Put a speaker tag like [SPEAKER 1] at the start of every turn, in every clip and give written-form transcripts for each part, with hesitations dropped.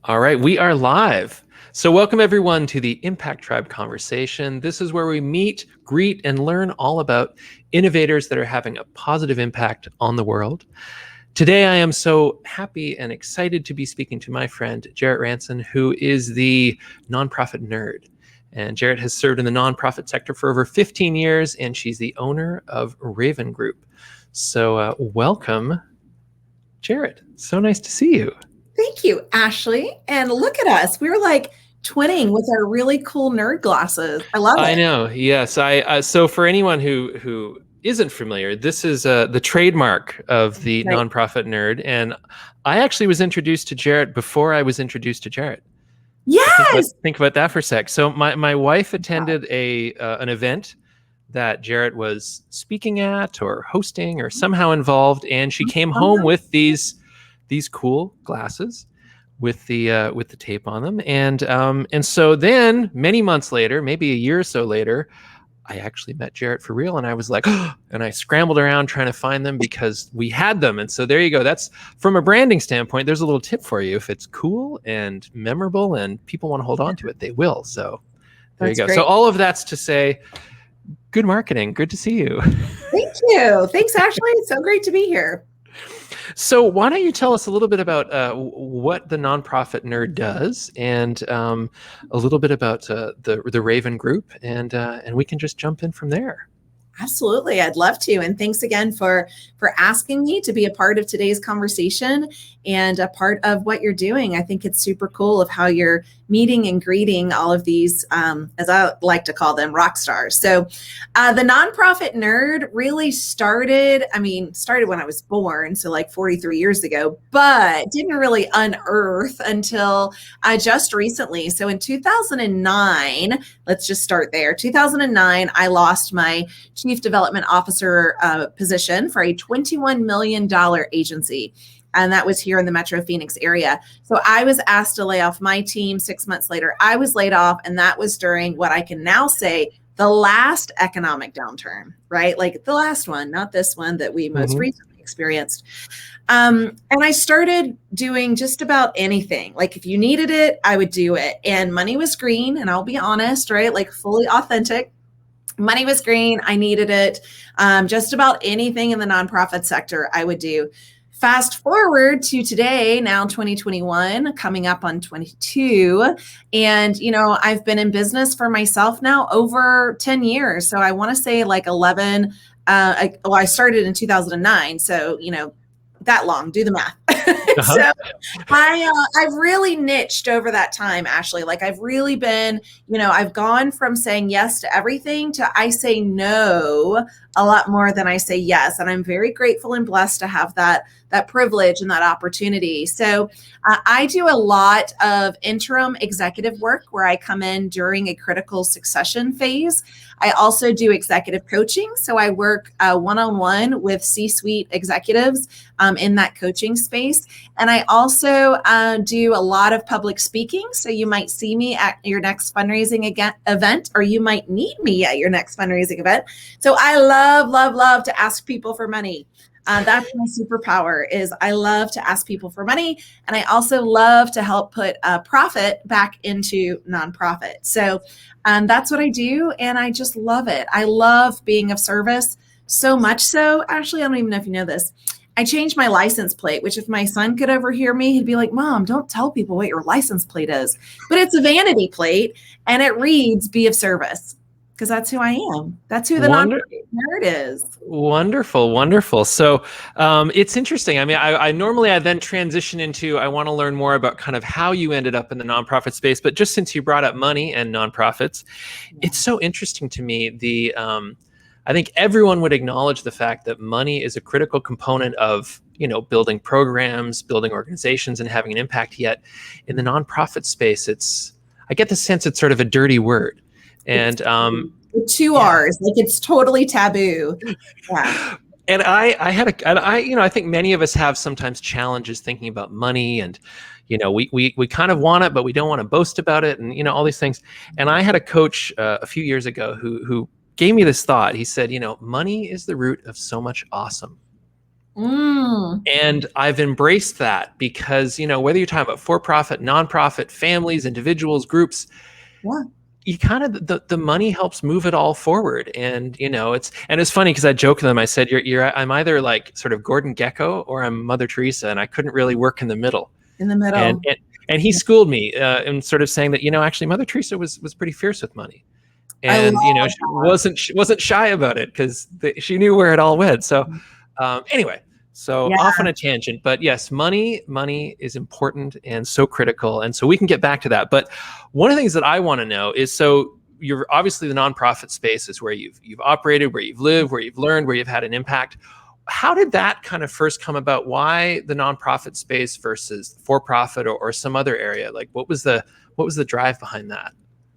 [SPEAKER 1] All right, we are live. So welcome everyone to the Impact Tribe conversation. This is where we meet, greet, and learn all about innovators that are having a positive impact on the world. Today, I am so happy and excited to be speaking to my friend, Jarrett Ransom, who is the nonprofit nerd. And Jarrett has served in the nonprofit sector for over 15 years, and she's the owner of Rayven Group. So welcome, Jarrett. So nice to see you.
[SPEAKER 2] Thank you, Ashley. And look at us. We're like twinning with our really cool nerd glasses. I love it.
[SPEAKER 1] I know. Yes. So for anyone who isn't familiar, this is the trademark of the
[SPEAKER 2] Right.
[SPEAKER 1] nonprofit nerd, and I actually was introduced to Jarrett before I was introduced to Jarrett.
[SPEAKER 2] Yes.
[SPEAKER 1] Think about that for a sec. So my wife attended an event that Jarrett was speaking at or hosting or somehow involved, and she came home with these cool glasses with the tape on them, and so then many months later, maybe a year or so later, I actually met Jarrett for real, and I was like, oh, and I scrambled around trying to find them because we had them. And so there you go. That's from a branding standpoint. There's a little tip for you. If it's cool and memorable and people want to hold on to it, they will. So there you go.
[SPEAKER 2] Great.
[SPEAKER 1] So all of that's to say, good marketing. Good to see you.
[SPEAKER 2] Thank you. Thanks, Ashley. It's so great to be here.
[SPEAKER 1] So why don't you tell us a little bit about what the nonprofit nerd does, and a little bit about the Rayven Group, and we can just jump in from there.
[SPEAKER 2] Absolutely. I'd love to. And thanks again for asking me to be a part of today's conversation and a part of what you're doing. I think it's super cool of how you're meeting and greeting all of these, as I like to call them, rock stars. So the nonprofit nerd really started when I was born, so like 43 years ago, but didn't really unearth until just recently. So in 2009, let's just start there. 2009, I lost my Chief Development Officer position for a $21 million agency. And that was here in the Metro Phoenix area. So I was asked to lay off my team. 6 months later, I was laid off. And that was during what I can now say the last economic downturn, right? Like the last one, not this one that we most recently experienced. And I started doing just about anything. Like if you needed it, I would do it. And money was green. And I'll be honest, right? Like fully authentic. Money was green. I needed it. Just about anything in the nonprofit sector I would do. Fast forward to today, now 2021, coming up on 22. And, I've been in business for myself now over 10 years. So I want to say like 11. I started in 2009. So, that long, do the math. So I've really niched over that time, Ashley. Like I've really been, I've gone from saying yes to everything to I say no a lot more than I say yes. And I'm very grateful and blessed to have that privilege and that opportunity. So I do a lot of interim executive work where I come in during a critical succession phase. I also do executive coaching. So I work one-on-one with C-suite executives in that coaching space. And I also do a lot of public speaking. So you might see me at your next fundraising event, or you might need me at your next fundraising event. So I love to ask people for money. That's my superpower is I love to ask people for money. And I also love to help put profit back into nonprofit. So that's what I do. And I just love it. I love being of service so much so. Actually, I don't even know if you know this. I changed my license plate, which if my son could overhear me, he'd be like, Mom, don't tell people what your license plate is. But it's a vanity plate and it reads, be of service. Because that's who I am. That's who the nonprofit nerd is.
[SPEAKER 1] Wonderful. So it's interesting. I mean, I normally then transition into, I want to learn more about kind of how you ended up in the nonprofit space. But just since you brought up money and nonprofits, it's so interesting to me. I think everyone would acknowledge the fact that money is a critical component of, building programs, building organizations, and having an impact. Yet in the nonprofit space, I get the sense it's sort of a dirty word. And
[SPEAKER 2] with two R's, like it's totally taboo. Yeah.
[SPEAKER 1] And I think many of us have sometimes challenges thinking about money, and we kind of want it, but we don't want to boast about it, and all these things. And I had a coach a few years ago who gave me this thought. He said, money is the root of so much awesome.
[SPEAKER 2] Mm.
[SPEAKER 1] And I've embraced that because, whether you're talking about for-profit, nonprofit, families, individuals, groups,
[SPEAKER 2] Yeah.
[SPEAKER 1] you kind of the money helps move it all forward. And it's funny because I joked with them. I said, I'm either like sort of Gordon Gekko or I'm Mother Teresa, and I couldn't really work in the middle.
[SPEAKER 2] In the
[SPEAKER 1] And
[SPEAKER 2] middle.
[SPEAKER 1] and he schooled me in sort of saying that, actually Mother Teresa was pretty fierce with money.
[SPEAKER 2] I love
[SPEAKER 1] And she wasn't shy about it because she knew where it all went. So anyway, so
[SPEAKER 2] Yeah.
[SPEAKER 1] off on a tangent, but yes, money is important and so critical, and so we can get back to that. But one of the things that I want to know is, so you're obviously, the nonprofit space is where you've operated, where you've lived, where you've learned, where you've had an impact. How did that kind of first come about? Why the nonprofit space versus for-profit or some other area? Like, what was the drive behind that?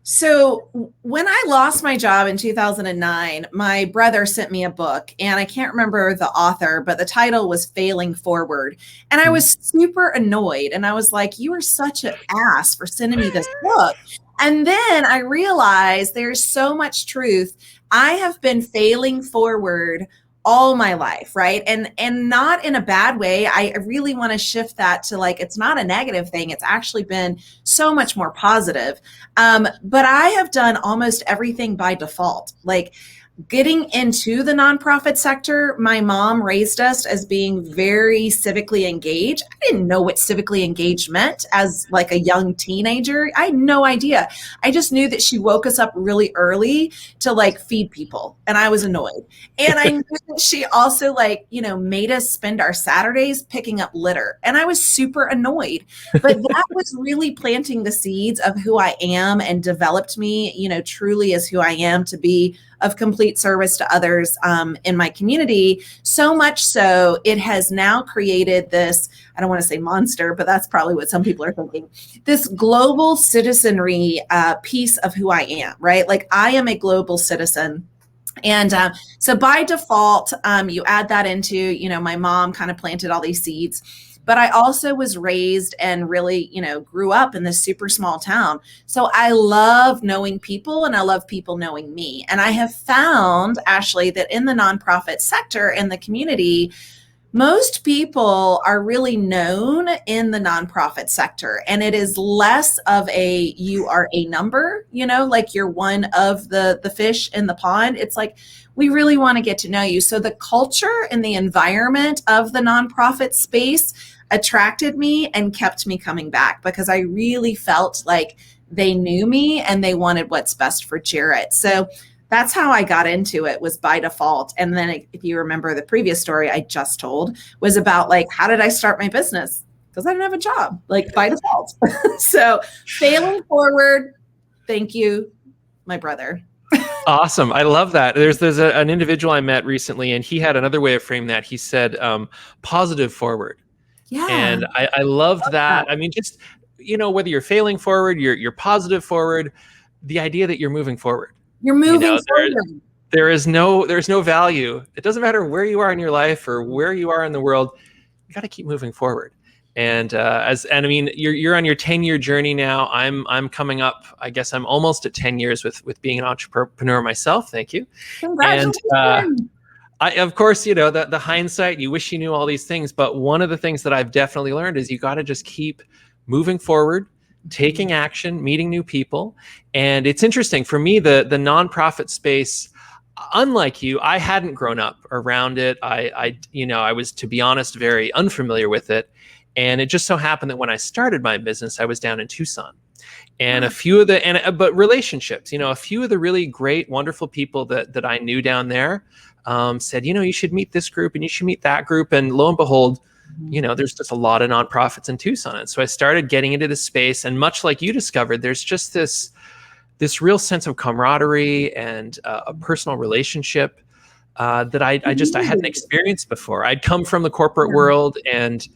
[SPEAKER 2] So when I lost my job in 2009, my brother sent me a book, and I can't remember the author, but the title was Failing Forward. And I was super annoyed. And I was like, you are such an ass for sending me this book. And then I realized there's so much truth. I have been failing forward all my life, right? And not in a bad way. I really want to shift that to, like, it's not a negative thing. It's actually been so much more positive. But I have done almost everything by default. Like, getting into the nonprofit sector, my mom raised us as being very civically engaged. I didn't know what civically engaged meant as like a young teenager. I had no idea. I just knew that she woke us up really early to like feed people, and I was annoyed. And I knew that she also made us spend our Saturdays picking up litter, and I was super annoyed. But that was really planting the seeds of who I am and developed me, truly as who I am, to be of complete service to others in my community. So much so, it has now created this, I don't want to say monster, but that's probably what some people are thinking, this global citizenry piece of who I am, right? Like, I am a global citizen. And so by default, you add that into, my mom kind of planted all these seeds. But I also was raised and really, grew up in this super small town. So I love knowing people, and I love people knowing me. And I have found, Ashley, that in the nonprofit sector, in the community, most people are really known in the nonprofit sector, and it is less of a, you are a number, like you're one of the fish in the pond. It's like, we really want to get to know you. So the culture and the environment of the nonprofit space attracted me and kept me coming back, because I really felt like they knew me and they wanted what's best for Jarret. So that's how I got into it, was by default. And then if you remember, the previous story I just told was about, like, how did I start my business? Because I didn't have a job, like, by default. So failing forward. Thank you, my brother.
[SPEAKER 1] Awesome. I love that. There's an individual I met recently, and he had another way of framing that. He said, positive forward.
[SPEAKER 2] Yeah.
[SPEAKER 1] And I loved that. I mean, just, whether you're failing forward, you're positive forward, the idea that you're moving forward.
[SPEAKER 2] You're moving forward.
[SPEAKER 1] There's no value. It doesn't matter where you are in your life or where you are in the world. You got to keep moving forward. And I mean, you're on your 10-year journey now. I'm coming up. I guess I'm almost at 10 years with being an entrepreneur myself. Thank you.
[SPEAKER 2] Congratulations.
[SPEAKER 1] And of course, the hindsight, you wish you knew all these things, but one of the things that I've definitely learned is you got to just keep moving forward, taking action, meeting new people. And it's interesting for me, the nonprofit space, unlike you, I hadn't grown up around it. I was, to be honest, very unfamiliar with it. And it just so happened that when I started my business, I was down in Tucson. And a few of but relationships, a few of the really great, wonderful people that I knew down there said, you should meet this group and you should meet that group. And lo and behold, there's just a lot of nonprofits in Tucson. And so I started getting into this space. And much like you discovered, there's just this real sense of camaraderie and a personal relationship that I hadn't experienced before. I'd come from the corporate world, and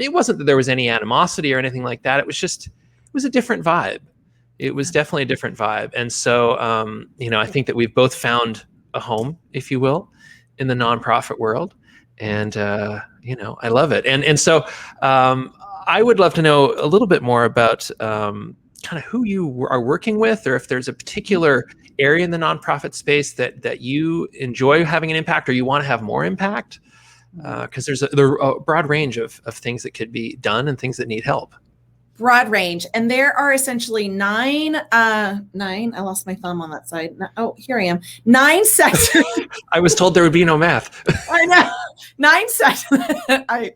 [SPEAKER 1] it wasn't that there was any animosity or anything like that. It was a different vibe. It was definitely a different vibe. And so, I think that we've both found a home, if you will, in the nonprofit world. And, I love it. And so I would love to know a little bit more about kind of who you are working with, or if there's a particular area in the nonprofit space that you enjoy having an impact, or you want to have more impact. Because there are a broad range of things that could be done and things that need help.
[SPEAKER 2] Broad range. And there are essentially nine, I lost my thumb on that side. Oh, here I am. 9 sectors.
[SPEAKER 1] I was told there would be no math.
[SPEAKER 2] I know. 9 sectors. I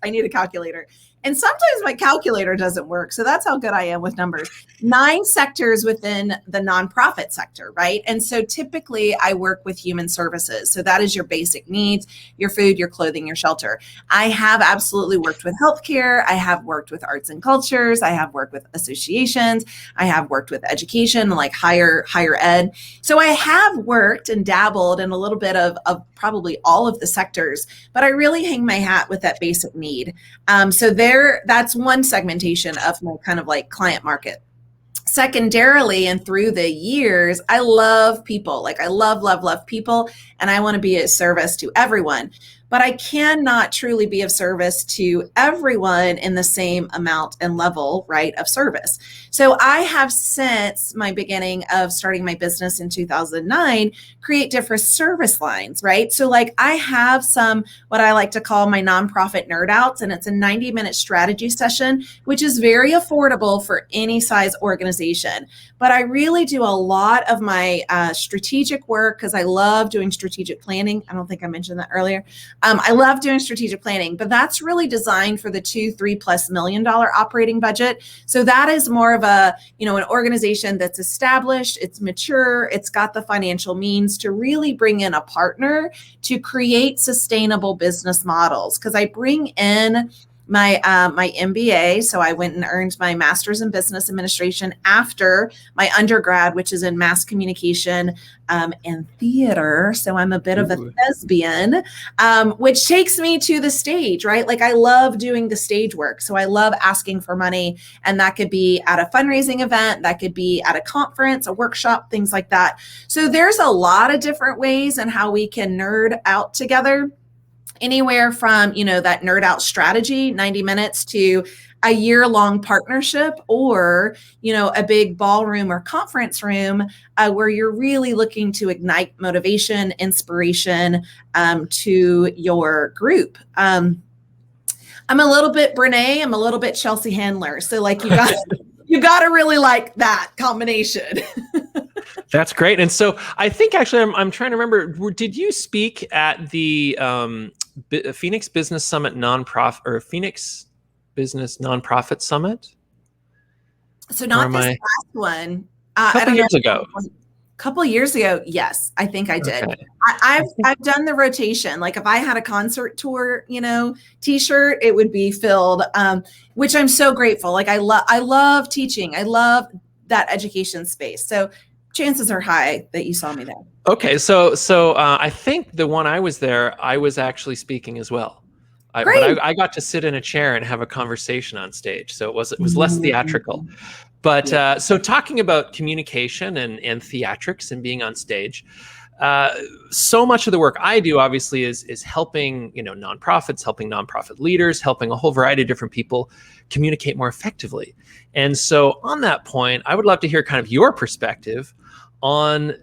[SPEAKER 2] need a calculator. And sometimes my calculator doesn't work. So that's how good I am with numbers. 9 sectors within the nonprofit sector, right? And so typically I work with human services. So that is your basic needs, your food, your clothing, your shelter. I have absolutely worked with healthcare. I have worked with arts and cultures. I have worked with associations. I have worked with education, like higher ed. So I have worked and dabbled in a little bit of probably all of the sectors, but I really hang my hat with that basic need. So that's one segmentation of my kind of like client market. Secondarily, and through the years, I love people. Like I love people, and I want to be a service to everyone. But I cannot truly be of service to everyone in the same amount and level, right, of service. So I have, since my beginning of starting my business in 2009, create different service lines, right? So like I have some, what I like to call my nonprofit nerd outs, and it's a 90-minute strategy session, which is very affordable for any size organization. But I really do a lot of my strategic work because I love doing strategic planning. I don't think I mentioned that earlier. I love doing strategic planning, but that's really designed for the $2-3+ million operating budget. So that is more of an organization that's established, it's mature, it's got the financial means to really bring in a partner to create sustainable business models. Because I bring in my MBA. So I went and earned my master's in business administration after my undergrad, which is in mass communication and theater. So I'm a bit of a thespian, which takes me to the stage, right? Like I love doing the stage work. So I love asking for money, and that could be at a fundraising event, that could be at a conference, a workshop, things like that. So there's a lot of different ways in how we can nerd out together. Anywhere from, that nerd out strategy, 90 minutes, to a year-long partnership, or, a big ballroom or conference room where you're really looking to ignite motivation, inspiration to your group. I'm a little bit Brene, I'm a little bit Chelsea Handler. So like you got to really like that combination.
[SPEAKER 1] That's great. And so I think actually I'm trying to remember, did you speak at the Phoenix Business Summit Phoenix Business Nonprofit Summit?
[SPEAKER 2] So not this last one.
[SPEAKER 1] A couple years ago.
[SPEAKER 2] Couple years ago, yes, I think I did.
[SPEAKER 1] Okay.
[SPEAKER 2] I've done the rotation. Like if I had a concert tour, T-shirt, it would be filled, which I'm so grateful. Like I love teaching. I love that education space. So chances are high that you saw me there. Okay,
[SPEAKER 1] so I think the one I was there, I was actually speaking as well. But I got to sit in a chair and have a conversation on stage, so it was less theatrical. But so talking about communication and theatrics and being on stage, so much of the work I do obviously is helping nonprofits, helping nonprofit leaders, helping a whole variety of different people communicate more effectively. And so on that point, I would love to hear kind of your perspective on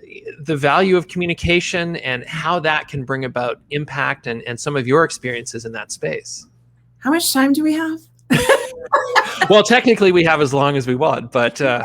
[SPEAKER 1] the value of communication and how that can bring about impact and some of your experiences in that space.
[SPEAKER 2] How much time do we have?
[SPEAKER 1] Well, technically we have as long as we want, but I'm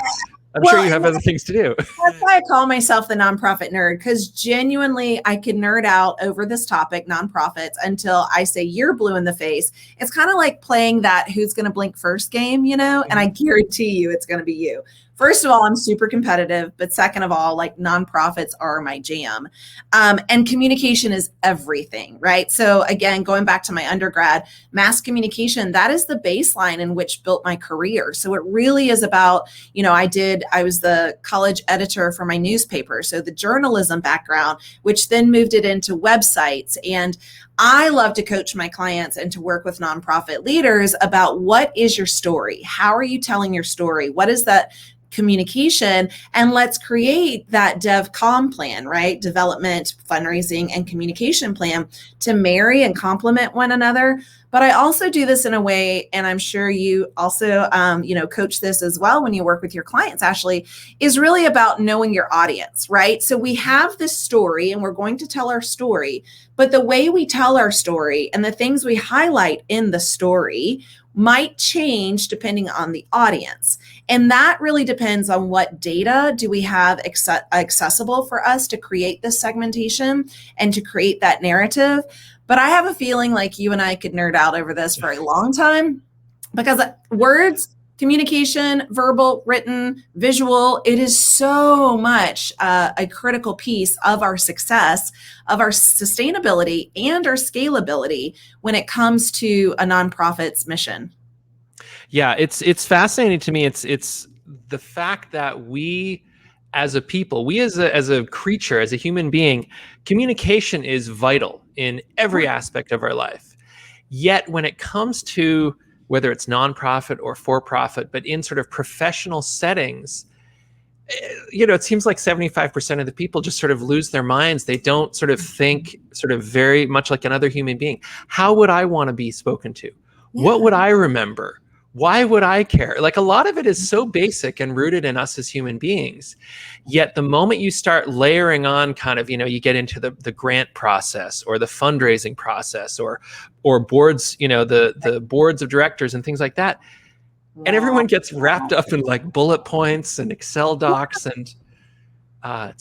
[SPEAKER 1] sure you have other things to do.
[SPEAKER 2] That's why I call myself the nonprofit nerd, because genuinely I can nerd out over this topic, nonprofits, until I say you're blue in the face. It's kind of like playing that who's going to blink first game, and I guarantee you it's going to be you. First of all, I'm super competitive, but second of all, like nonprofits are my jam. And communication is everything, right? So again, going back to my undergrad, mass communication, that is the baseline in which built my career. So it really is about, I was the college editor for my newspaper. So the journalism background, which then moved it into websites. And I love to coach my clients and to work with nonprofit leaders about what is your story? How are you telling your story? What is that communication? And let's create that DevCom plan, right? Development, fundraising, and communication plan to marry and complement one another. But I also do this in a way, and I'm sure you also, coach this as well when you work with your clients, Ashley, is really about knowing your audience, right? So we have this story and we're going to tell our story, but the way we tell our story and the things we highlight in the story might change depending on the audience. And that really depends on what data do we have accessible for us to create this segmentation and to create that narrative. But I have a feeling like you and I could nerd out over this for a long time, because words, communication, verbal, written, visual, it is so much a critical piece of our success, of our sustainability and our scalability when it comes to a nonprofit's mission.
[SPEAKER 1] Yeah, it's fascinating to me. It's the fact that we as a people, we as a creature, as a human being, communication is vital in every aspect of our life. Yet when it comes to whether it's nonprofit or for-profit, but in sort of professional settings, it seems like 75% of the people just sort of lose their minds. They don't sort of think sort of very much like another human being. How would I want to be spoken to? Yeah. What would I remember? Why would I care? Like, a lot of it is so basic and rooted in us as human beings. Yet the moment you start layering on kind of, you get into the grant process or the fundraising process or boards, the boards of directors and things like that. And everyone gets wrapped up in like bullet points and Excel docs. And on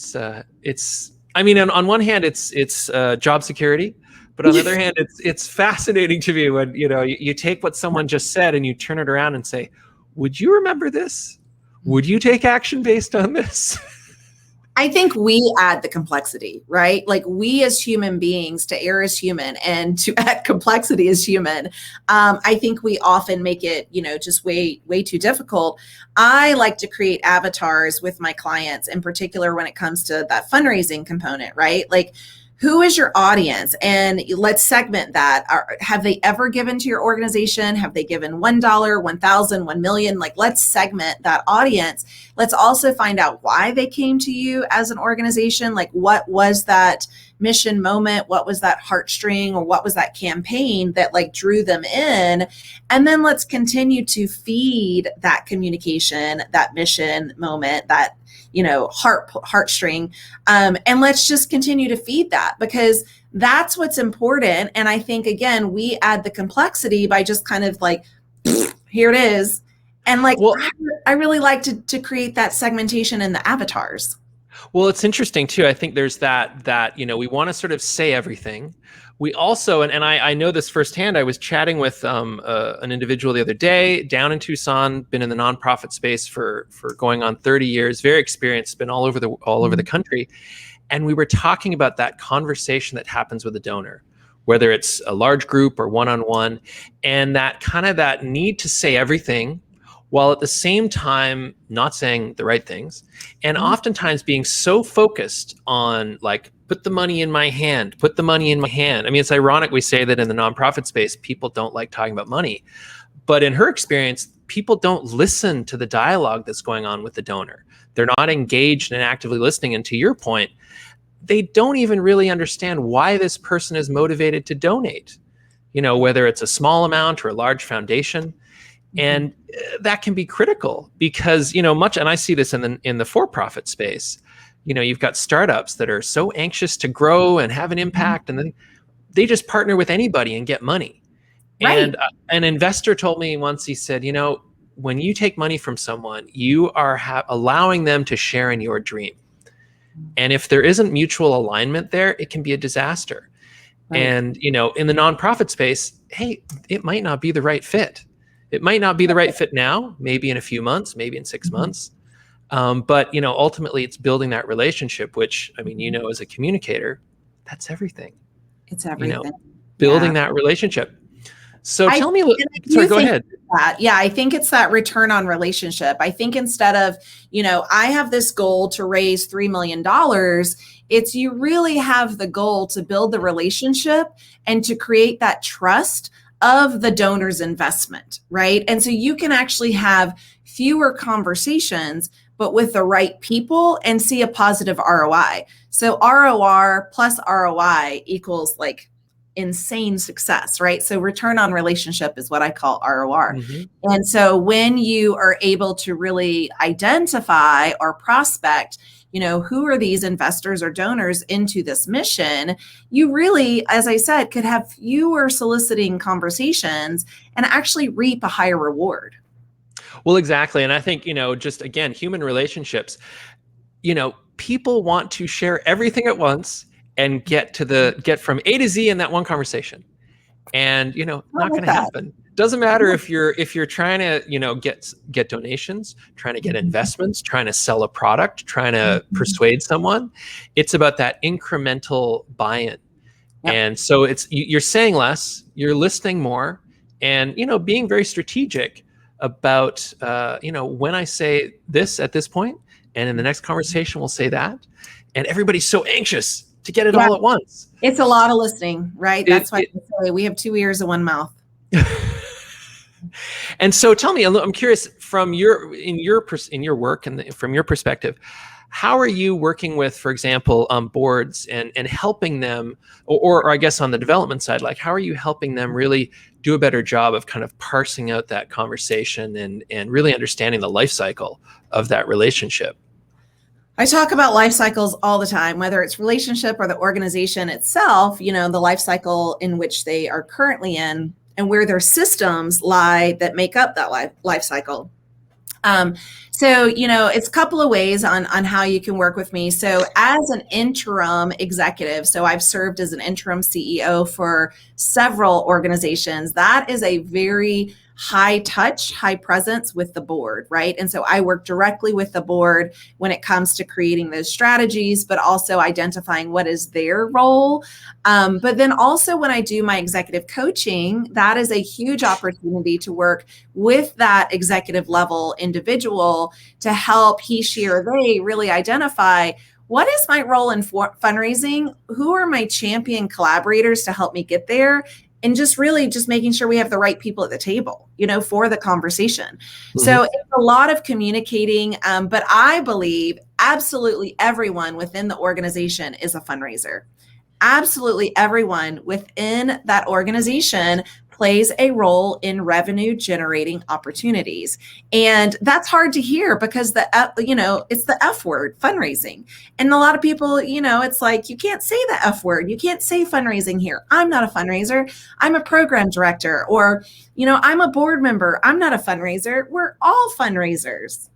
[SPEAKER 1] one hand, it's job security. But on the other hand, it's fascinating to me when, you take what someone just said and you turn it around and say, would you remember this? Would you take action based on this?
[SPEAKER 2] I think we add the complexity, right? Like, we as human beings, to err as human and to add complexity as human. I think we often make it, just way, way too difficult. I like to create avatars with my clients, in particular when it comes to that fundraising component, right? Like, who is your audience? And let's segment that. Have they ever given to your organization? Have they given $1, 1,000, 1 million? Like, let's segment that audience. Let's also find out why they came to you as an organization. Like, what was that mission moment? What was that heartstring, or what was that campaign that like drew them in? And then let's continue to feed that communication, that mission moment, that heartstring. And let's just continue to feed that, because that's what's important. And I think, again, we add the complexity by just kind of like, here it is. And like, well, I really like to create that segmentation in the avatars.
[SPEAKER 1] Well, it's interesting too. I think there's that we want to sort of say everything. We also, and I know this firsthand, I was chatting with an individual the other day down in Tucson, been in the nonprofit space for going on 30 years, very experienced, been all over the country. And we were talking about that conversation that happens with a donor, whether it's a large group or one-on-one, and that kind of that need to say everything, while at the same time not saying the right things, and oftentimes being so focused on like, put the money in my hand, put the money in my hand. I mean, it's ironic we say that in the nonprofit space, people don't like talking about money. But in her experience, people don't listen to the dialogue that's going on with the donor. They're not engaged and actively listening. And to your point, they don't even really understand why this person is motivated to donate, whether it's a small amount or a large foundation. And that can be critical because, and I see this in the for-profit space, you've got startups that are so anxious to grow and have an impact, and then they just partner with anybody and get money. Right. And an investor told me once, he said, when you take money from someone, you are allowing them to share in your dream. And if there isn't mutual alignment there, it can be a disaster. Right. And, in the nonprofit space, hey, it might not be the right fit. It might not be the right fit now, maybe in a few months, maybe in 6 months. But, ultimately it's building that relationship, which, as a communicator, that's everything.
[SPEAKER 2] It's everything.
[SPEAKER 1] Building that relationship. So tell me, go ahead.
[SPEAKER 2] I think it's that return on relationship. I think instead of, I have this goal to raise $3 million, it's you really have the goal to build the relationship and to create that trust of the donor's investment, right? And so you can actually have fewer conversations, but with the right people, and see a positive ROI. So ROR plus ROI equals like insane success, right? So return on relationship is what I call ROR.
[SPEAKER 1] Mhm.
[SPEAKER 2] And so when you are able to really identify or prospect, who are these investors or donors into this mission, you really, as I said, could have fewer soliciting conversations and actually reap a higher reward.
[SPEAKER 1] Well, exactly. And I think, just again, human relationships, people want to share everything at once and get from A to Z in that one conversation. And, not going to happen. Doesn't matter if you're trying to, get donations, trying to get investments, trying to sell a product, trying to persuade someone. It's about that incremental buy-in.
[SPEAKER 2] Yep.
[SPEAKER 1] And so you're saying less, you're listening more, and, being very strategic about, when I say this at this point, and in the next conversation, we'll say that. And everybody's so anxious to get it all at once.
[SPEAKER 2] It's a lot of listening, right? That's why I say we have 2 ears and 1 mouth.
[SPEAKER 1] And so tell me, I'm curious, from your work and from your perspective, how are you working with, for example, boards and helping them, or I guess on the development side, like how are you helping them really do a better job of kind of parsing out that conversation and really understanding the life cycle of that relationship?
[SPEAKER 2] I talk about life cycles all the time, whether it's relationship or the organization itself, the life cycle in which they are currently in and where their systems lie that make up that life cycle. So, it's a couple of ways on how you can work with me. So as an interim executive, so I've served as an interim CEO for several organizations. That is a very high touch, high presence with the board, right? And so I work directly with the board when it comes to creating those strategies, but also identifying what is their role. But then also when I do my executive coaching, that is a huge opportunity to work with that executive level individual to help he, she, or they really identify what is my role in fundraising? Who are my champion collaborators to help me get there? And just making sure we have the right people at the table, for the conversation. Mm-hmm. So it's a lot of communicating, but I believe absolutely everyone within the organization is a fundraiser. Absolutely everyone within that organization plays a role in revenue generating opportunities. And that's hard to hear because it's the F word, fundraising. And a lot of people, it's like, you can't say the F word. You can't say fundraising here. I'm not a fundraiser. I'm a program director, or, I'm a board member. I'm not a fundraiser. We're all fundraisers.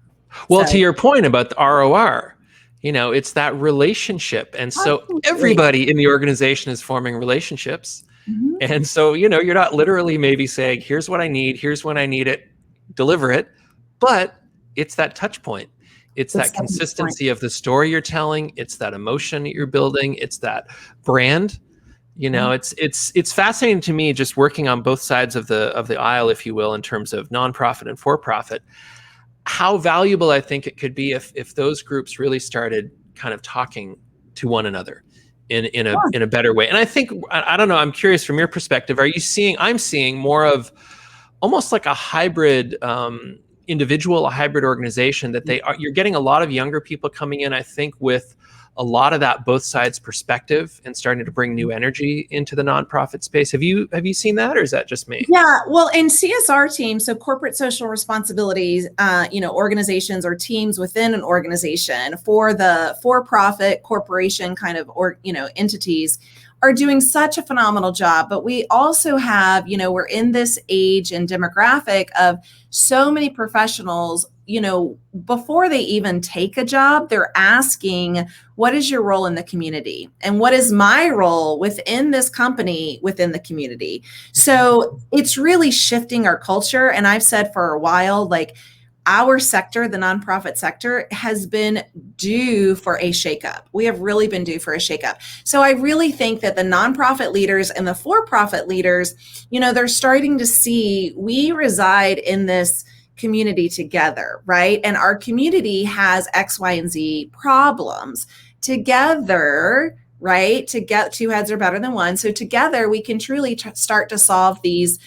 [SPEAKER 1] Well, to your point about the ROR, it's that relationship. And so everybody in the organization is forming relationships. Mm-hmm. And so, you're not literally maybe saying, here's what I need, here's when I need it, deliver it. But it's that touch point. It's that consistency of the story you're telling. It's that emotion that you're building. It's that brand. It's fascinating to me, just working on both sides of the aisle, if you will, in terms of nonprofit and for-profit, how valuable I think it could be if those groups really started kind of talking to one another in a better way. And I think, I don't know, I'm curious from your perspective, I'm seeing more of almost like a hybrid individual, a hybrid organization that you're getting a lot of younger people coming in, I think, with a lot of that both sides perspective and starting to bring new energy into the nonprofit space. Have you seen that, or is that just me?
[SPEAKER 2] Yeah, well, in CSR teams, so corporate social responsibilities, organizations or teams within an organization for the for-profit corporation kind of, entities are doing such a phenomenal job. But we also have, we're in this age and demographic of so many professionals, before they even take a job, they're asking, what is your role in the community? And what is my role within this company, within the community? So it's really shifting our culture. And I've said for a while, like, our sector, the nonprofit sector, has been due for a shakeup. We have really been due for a shakeup. So I really think that the nonprofit leaders and the for-profit leaders, they're starting to see we reside in this community together, right? And our community has X, Y, and Z problems. Together, right? To get two heads are better than one. So together we can truly start to solve these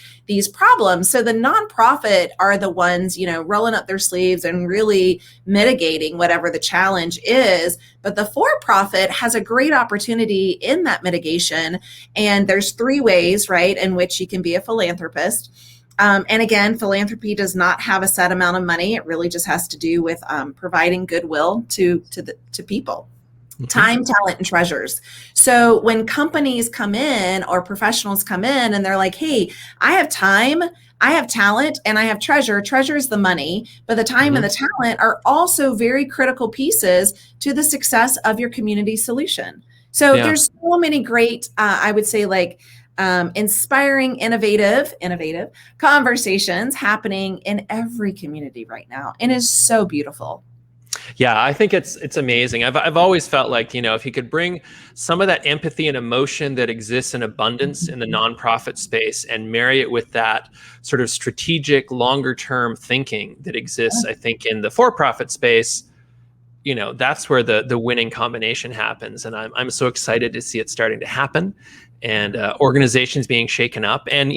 [SPEAKER 2] problems. So the nonprofit are the ones, rolling up their sleeves and really mitigating whatever the challenge is. But the for-profit has a great opportunity in that mitigation. And there's 3 ways, right, in which you can be a philanthropist. And again, philanthropy does not have a set amount of money. It really just has to do with providing goodwill to people. Time, talent, and treasures. So when companies come in or professionals come in and they're like, hey, I have time, I have talent, and I have treasure. Treasure is the money, but the time and the talent are also very critical pieces to the success of your community solution. So there's so many great, I would say, like inspiring, innovative conversations happening in every community right now. And it's so beautiful.
[SPEAKER 1] Yeah, I think it's amazing. I've always felt like, if you could bring some of that empathy and emotion that exists in abundance in the nonprofit space and marry it with that sort of strategic, longer term thinking that exists, I think, in the for-profit space, that's where the winning combination happens. And I'm so excited to see it starting to happen, and organizations being shaken up, and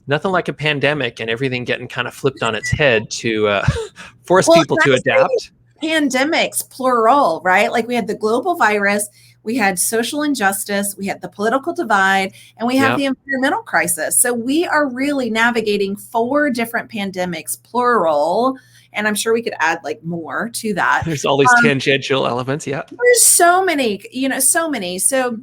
[SPEAKER 1] nothing like a pandemic and everything getting kind of flipped on its head to force people to adapt.
[SPEAKER 2] Pandemics, plural, right? Like we had the global virus, we had social injustice, we had the political divide, and we have the environmental crisis. So we are really navigating 4 different pandemics, plural. And I'm sure we could add like more to that.
[SPEAKER 1] There's all these tangential elements. Yeah.
[SPEAKER 2] There's so many, so many. So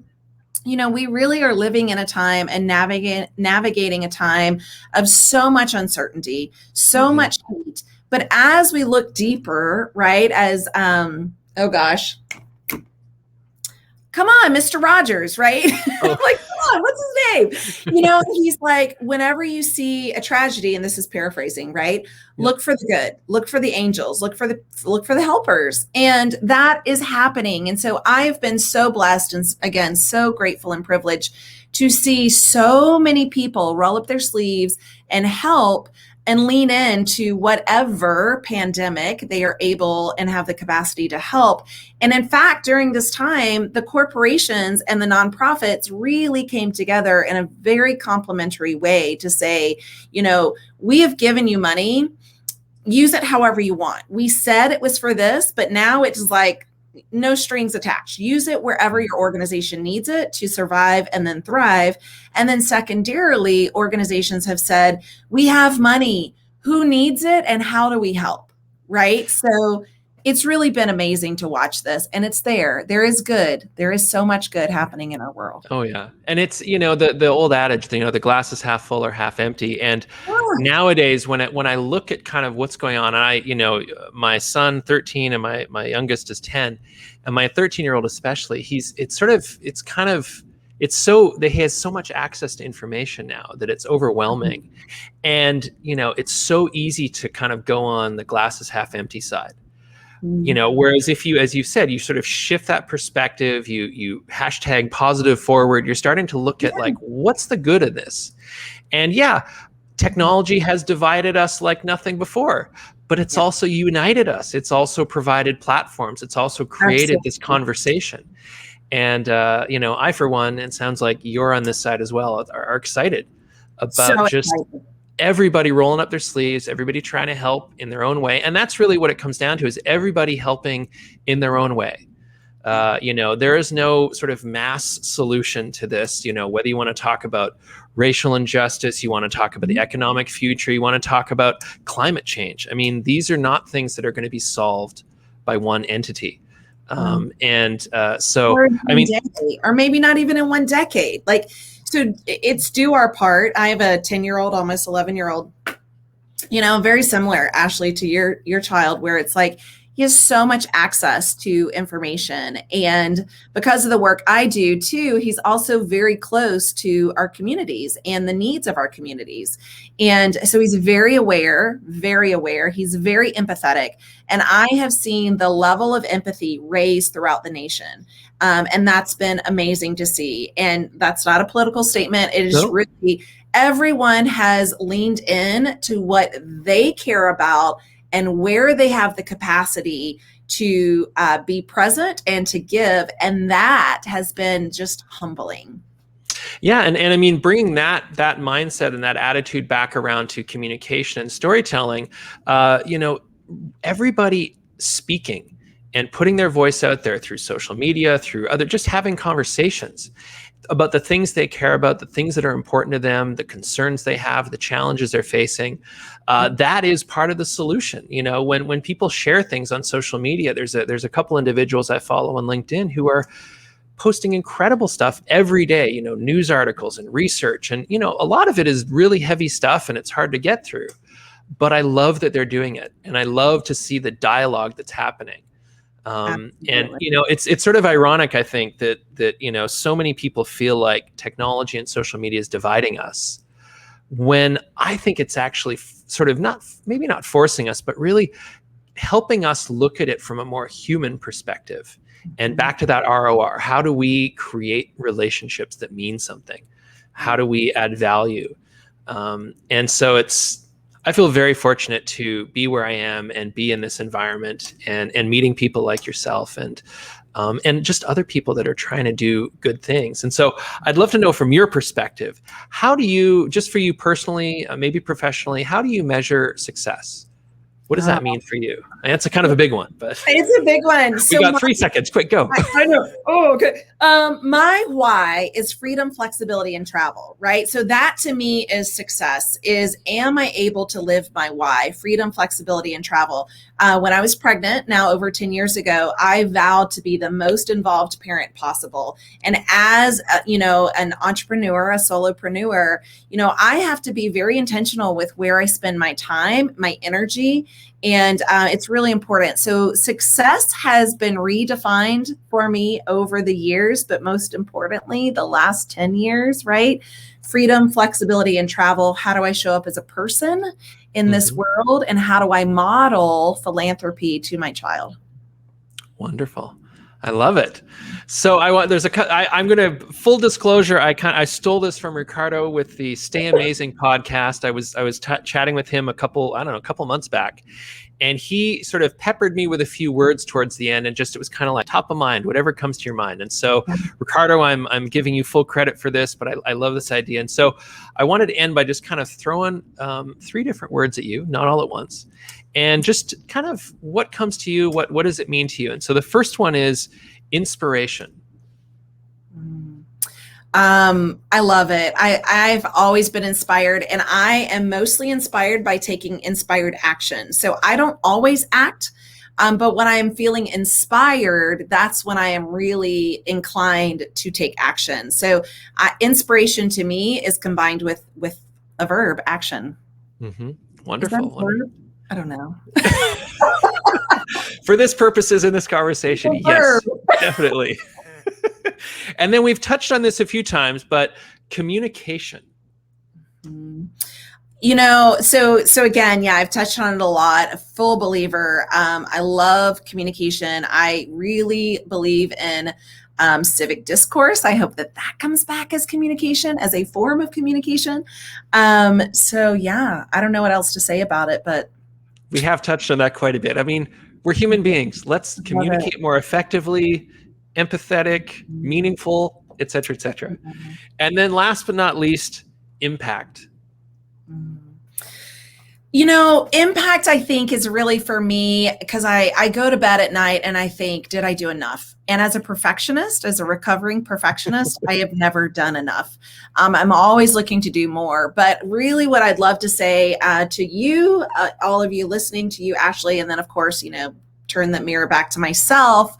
[SPEAKER 2] we really are living in a time and navigating a time of so much uncertainty, so much hate. But as we look deeper, right, as, oh gosh, come on, Mr. Rogers, right? Oh. Like, come on, what's his name? He's like, whenever you see a tragedy, and this is paraphrasing, right? Look for the good, look for the angels, look for the helpers. And that is happening. And so I've been so blessed and again, so grateful and privileged to see so many people roll up their sleeves and help and lean into whatever pandemic they are able and have the capacity to help. And in fact, during this time, the corporations and the nonprofits really came together in a very complementary way to say, we have given you money, use it however you want. We said it was for this, but now it's like, no strings attached. Use it wherever your organization needs it to survive and then thrive. And then secondarily, organizations have said, we have money. Who needs it? And how do we help? Right? So it's really been amazing to watch this, and it's there. There is good. There is so much good happening in our world.
[SPEAKER 1] Oh yeah. And it's, the old adage, the glass is half full or half empty. And nowadays when I look at kind of what's going on, and my son 13 and my youngest is 10, and my 13-year-old especially, he has so much access to information now that it's overwhelming. And, it's so easy to kind of go on the glass is half empty side. Whereas if you, as you said, you sort of shift that perspective, you hashtag positive forward, you're starting to look at like, what's the good of this? And technology has divided us like nothing before, but it's also united us. It's also provided platforms. It's also created this conversation. And, I, for one, and sounds like you're on this side as well, are excited about everybody rolling up their sleeves, everybody trying to help in their own way. And that's really what it comes down to, is everybody helping in their own way. There is no sort of mass solution to this, whether you want to talk about racial injustice, you want to talk about the economic future, you want to talk about climate change. I mean, these are not things that are going to be solved by one entity. Or
[SPEAKER 2] maybe not even in one decade. So it's do our part. I have a 10-year-old, almost 11-year-old, very similar, Ashley, to your child, where it's like, he has so much access to information. And because of the work I do too, he's also very close to our communities and the needs of our communities. And so he's very aware. He's very empathetic. And I have seen the level of empathy raise throughout the nation. And that's been amazing to see. And that's not a political statement. It is really, everyone has leaned in to what they care about and where they have the capacity to be present and to give. And that has been just humbling.
[SPEAKER 1] Yeah, and I mean, bringing that mindset and that attitude back around to communication and storytelling, everybody speaking and putting their voice out there through social media, through just having conversations about the things they care about, the things that are important to them, the concerns they have, the challenges they're facing. That is part of the solution. When people share things on social media, there's a couple individuals I follow on LinkedIn who are posting incredible stuff every day, news articles and research. And, a lot of it is really heavy stuff and it's hard to get through. But I love that they're doing it. And I love to see the dialogue that's happening. And, it's sort of ironic, I think, that so many people feel like technology and social media is dividing us, when I think it's actually sort of maybe not forcing us, but really helping us look at it from a more human perspective. And back to that ROR, how do we create relationships that mean something? How do we add value? And so I feel very fortunate to be where I am and be in this environment and meeting people like yourself and just other people that are trying to do good things. And so I'd love to know from your perspective, how do you, just for you personally, maybe professionally, how do you measure success? What does that mean for you? And it's a kind of a big one, but
[SPEAKER 2] it's a big one.
[SPEAKER 1] We got 3 seconds. Quick, go.
[SPEAKER 2] I know. Oh, okay. My why is freedom, flexibility, and travel, right? So that to me is success. Am I able to live my why? Freedom, flexibility, and travel. When I was pregnant, now over 10 years ago, I vowed to be the most involved parent possible. And as an entrepreneur, a solopreneur, I have to be very intentional with where I spend my time, my energy, and it's really important. So success has been redefined for me over the years, but most importantly, the last 10 years, right? Freedom, flexibility, and travel. How do I show up as a person in this world? And how do I model philanthropy to my child?
[SPEAKER 1] Wonderful. I love it. So I'm going to, full disclosure, I stole this from Ricardo with the Stay Amazing podcast. I was chatting with him a couple months back, and he sort of peppered me with a few words towards the end, and it was kind of like top of mind, whatever comes to your mind. And so, Ricardo, I'm giving you full credit for this, but I love this idea. And so I wanted to end by just kind of throwing 3 different words at you, not all at once, and just kind of what comes to you, what does it mean to you? And so the first one is inspiration.
[SPEAKER 2] I love it. I've always been inspired, and I am mostly inspired by taking inspired action. So I don't always act, but when I am feeling inspired, that's when I am really inclined to take action. So inspiration to me is combined with a verb, action.
[SPEAKER 1] Wonderful.
[SPEAKER 2] I don't know.
[SPEAKER 1] For this purposes in this conversation, yes, definitely. And then we've touched on this a few times, but communication.
[SPEAKER 2] So again, yeah, I've touched on it a lot. A full believer. I love communication. I really believe in civic discourse. I hope that comes back as communication, as a form of communication. So yeah, I don't know what else to say about it, but
[SPEAKER 1] we have touched on that quite a bit. I mean, we're human beings. Let's communicate more effectively, empathetic, meaningful, et cetera, et cetera. And then last but not least, impact.
[SPEAKER 2] Impact, I think, is really for me, because I go to bed at night and I think, did I do enough? And as a perfectionist, as a recovering perfectionist, I have never done enough. I'm always looking to do more. But really what I'd love to say to you, all of you listening, to you, Ashley, and then of course, turn the mirror back to myself,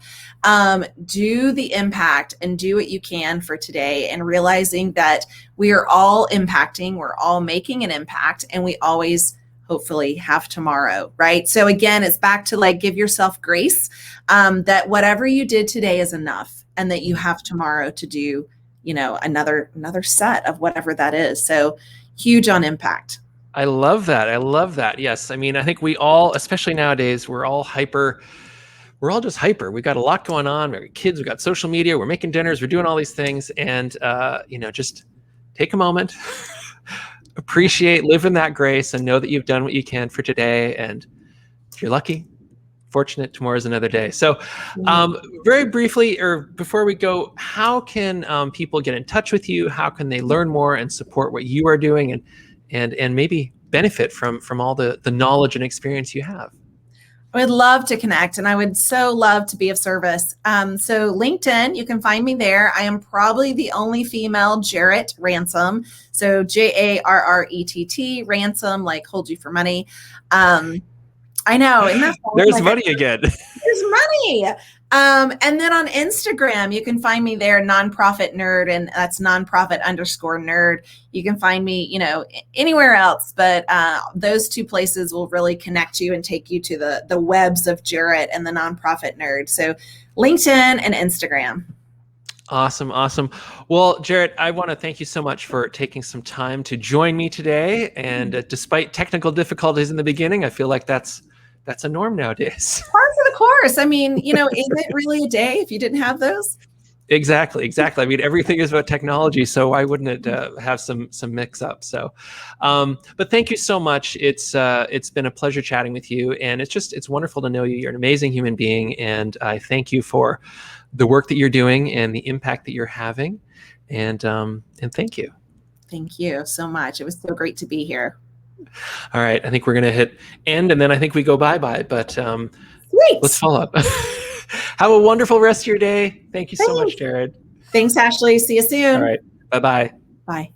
[SPEAKER 2] do the impact and do what you can for today, and realizing that we are all impacting, we're all making an impact, and we always hopefully have tomorrow, right? So again, it's back to give yourself grace, that whatever you did today is enough, and that you have tomorrow to do, another set of whatever that is. So huge on impact.
[SPEAKER 1] I love that. Yes. I mean, I think we all, especially nowadays, we're all just hyper. We've got a lot going on. We've got kids, we've got social media, we're making dinners, we're doing all these things. And, just take a moment, appreciate, live in that grace, and know that you've done what you can for today. And if you're lucky, unfortunate, tomorrow's another day. So very briefly, or before we go, how can people get in touch with you? How can they learn more and support what you are doing, and maybe benefit from all the knowledge and experience you have?
[SPEAKER 2] I would love to connect, and I would so love to be of service. So LinkedIn, you can find me there. I am probably the only female Jarrett Ransom. So Jarrett, Ransom, like hold you for money. I know. And that's
[SPEAKER 1] there's
[SPEAKER 2] like
[SPEAKER 1] money again.
[SPEAKER 2] There's money. And then on Instagram, you can find me there, Nonprofit Nerd, and that's nonprofit_nerd. You can find me, you know, anywhere else, but those two places will really connect you and take you to the webs of Jarrett and the Nonprofit Nerd. So LinkedIn and Instagram.
[SPEAKER 1] Awesome. Awesome. Well, Jarrett, I want to thank you so much for taking some time to join me today. And despite technical difficulties in the beginning, I feel like that's a norm nowadays.
[SPEAKER 2] Par for the course. I mean, you know, is it really a day if you didn't have those?
[SPEAKER 1] Exactly. I mean, everything is about technology, so why wouldn't it have some mix up? So, but thank you so much. It's been a pleasure chatting with you, and it's wonderful to know you. You're an amazing human being, and I thank you for the work that you're doing and the impact that you're having, and thank you.
[SPEAKER 2] Thank you so much. It was so great to be here.
[SPEAKER 1] All right, I think we're gonna hit end, and then I think we go bye-bye. But
[SPEAKER 2] Sweet.
[SPEAKER 1] Let's follow up. Have a wonderful rest of your day. Thank you so much, Jarrett.
[SPEAKER 2] Thanks, Ashley. See you soon.
[SPEAKER 1] All right. Bye-bye.
[SPEAKER 2] Bye.